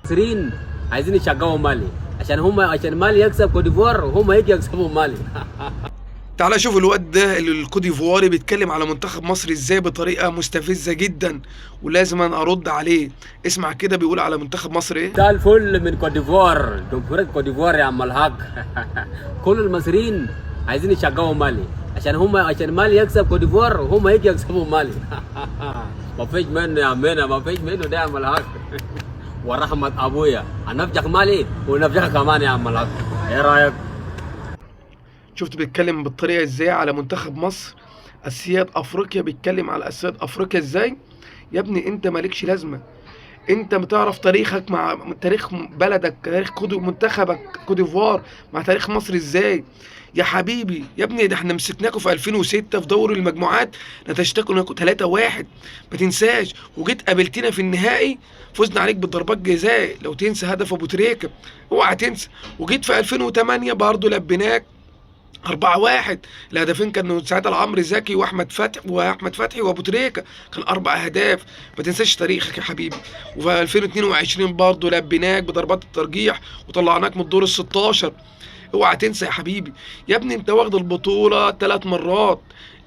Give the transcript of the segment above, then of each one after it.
المصريين عايزين يشجعوا مالي عشان مالي يكسب كوت ديفوار وهم يجي يكسبوا مالي. تعالى شوف الواد ده الكوديفواري بيتكلم على منتخب مصر ازاي بطريقة مستفزة جدا، ولازم أنا ارد عليه. اسمع كده بيقول على منتخب مصر ايه. ده الفل من كوت ديفوار، جمهورية كوت ديفوار يا عم الحاج. كل المصريين عايزين يشجعوا مالي عشان مالي يكسب كوت ديفوار وهم يجي يكسبوا مالي. ما فيش منه يا عمنا، ما فيش منه ده يا عم الحاج. ورحمة ابويا هنفجع مالي ونفجعها كمان يا عم الحاج. ايه رايك؟ شفت بيتكلم بالطريقة ازاي على منتخب مصر؟ اسياد افريقيا، بيتكلم على اسياد افريقيا ازاي؟ يا ابني انت مالكش لازمة. انت بتعرف تاريخك مع تاريخ بلدك، تاريخ منتخبك كوديفوار مع تاريخ مصر ازاي؟ يا حبيبي يا ابني، ده احنا مسكناكوا في 2006 في دوري المجموعات، نتشتكوا انكوا 3-1، ما تنساش. وجيت قابلتنا في النهائي، فزنا عليك بضربات جزاء، لو تنسى هدف ابو تريكة، اوعى تنسى. وجيت في 2008 برضه لبيناك 4-1، الهدفين كانوا ساعتها لعمرو زكي واحمد فتحي وابو تريكه، كان 4 اهداف. ما تنساش تاريخك يا حبيبي. وفي 2022 برضه لبيناك بضربات الترجيح وطلعناك من الدور ال 16، اوعى تنسى يا حبيبي. يا ابني انت واخد البطوله 3 مرات.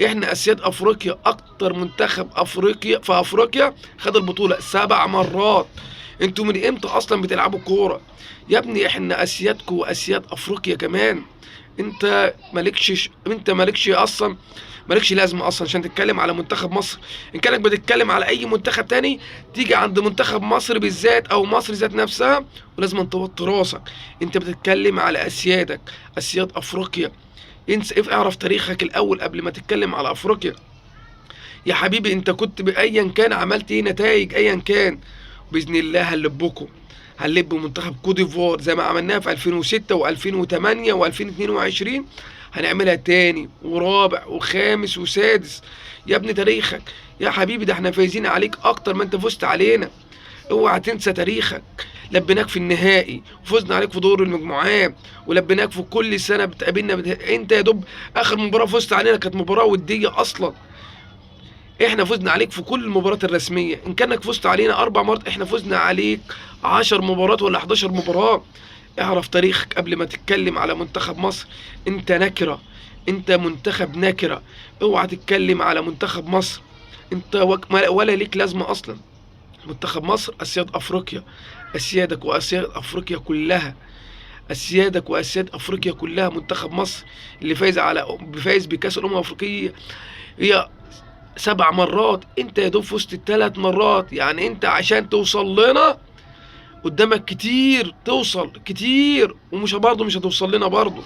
احنا اسياد افريقيا، اكتر منتخب افريقيا في افريقيا خد البطوله 7 مرات. انتوا من امتى اصلا بتلعبوا كوره؟ يا ابني احنا اسيادكم واسياد افريقيا كمان. انت مالكش اصلا، مالكش لازمه اصلا عشان تتكلم على منتخب مصر. ان كانك بتتكلم على اي منتخب تاني، تيجي عند منتخب مصر بالذات او مصر ذات نفسها ولازم توطي راسك. انت بتتكلم على اسيادك، اسياد افريقيا. انسى، اعرف تاريخك الاول قبل ما تتكلم على افريقيا يا حبيبي. انت كنت بايا كان عملت ايه نتائج ايا كان، باذن الله هنلب منتخب كوت ديفوار زي ما عملناها في 2006 و2008 و2022، هنعملها تاني ورابع وخامس وسادس. يا ابني تاريخك يا حبيبي، ده احنا فايزين عليك اكتر ما انت فزت علينا. اوعى تنسى تاريخك. لبيناك في النهائي وفزنا عليك في دور المجموعات، ولبيناك في كل سنه بتقابلنا انت يا دوب اخر مباراه فزت علينا كانت مباراه وديه اصلا. احنا فزنا عليك في كل المباريات الرسميه. ان كانك فزت علينا 4 مرات، احنا فزنا عليك 10 مباريات ولا 11 مباراه. اعرف تاريخك قبل ما تتكلم على منتخب مصر. انت نكره، انت منتخب نكره. اوعى تتكلم على منتخب مصر، انت ولا ليك لازمه اصلا. منتخب مصر اسياد افريقيا، اسيادك واسياد افريقيا كلها، اسيادك واسياد افريقيا كلها. منتخب مصر اللي فايز بكاس الامم الافريقيه هي 7 مرات، انت يا دوب فزت ال3 مرات. يعني انت عشان توصل لنا قدامك كتير، توصل كتير، برضه مش هتوصل لنا، برضه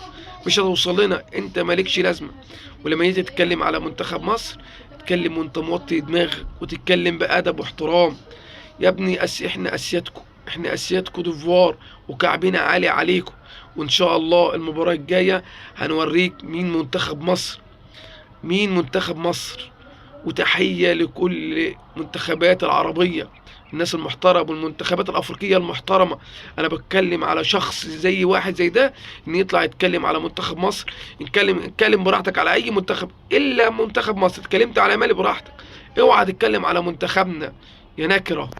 مش هتوصل لنا. انت مالكش لازمه. ولما يجي تتكلم على منتخب مصر، تتكلم وانت موطي دماغك وتتكلم بادب واحترام. يا ابني احنا اسيادكم ديفوار، وكعبنا عالي عليكم. وان شاء الله المباراه الجايه هنوريك مين منتخب مصر. وتحية لكل منتخبات العربية، الناس المحترمة والمنتخبات الأفريقية المحترمة. أنا بتكلم على شخص زي واحد زي ده، إن يطلع يتكلم على منتخب مصر. اتكلم براحتك على أي منتخب إلا منتخب مصر. اتكلمت على مالي براحتك، اوعى تتكلم على منتخبنا يا نكرة.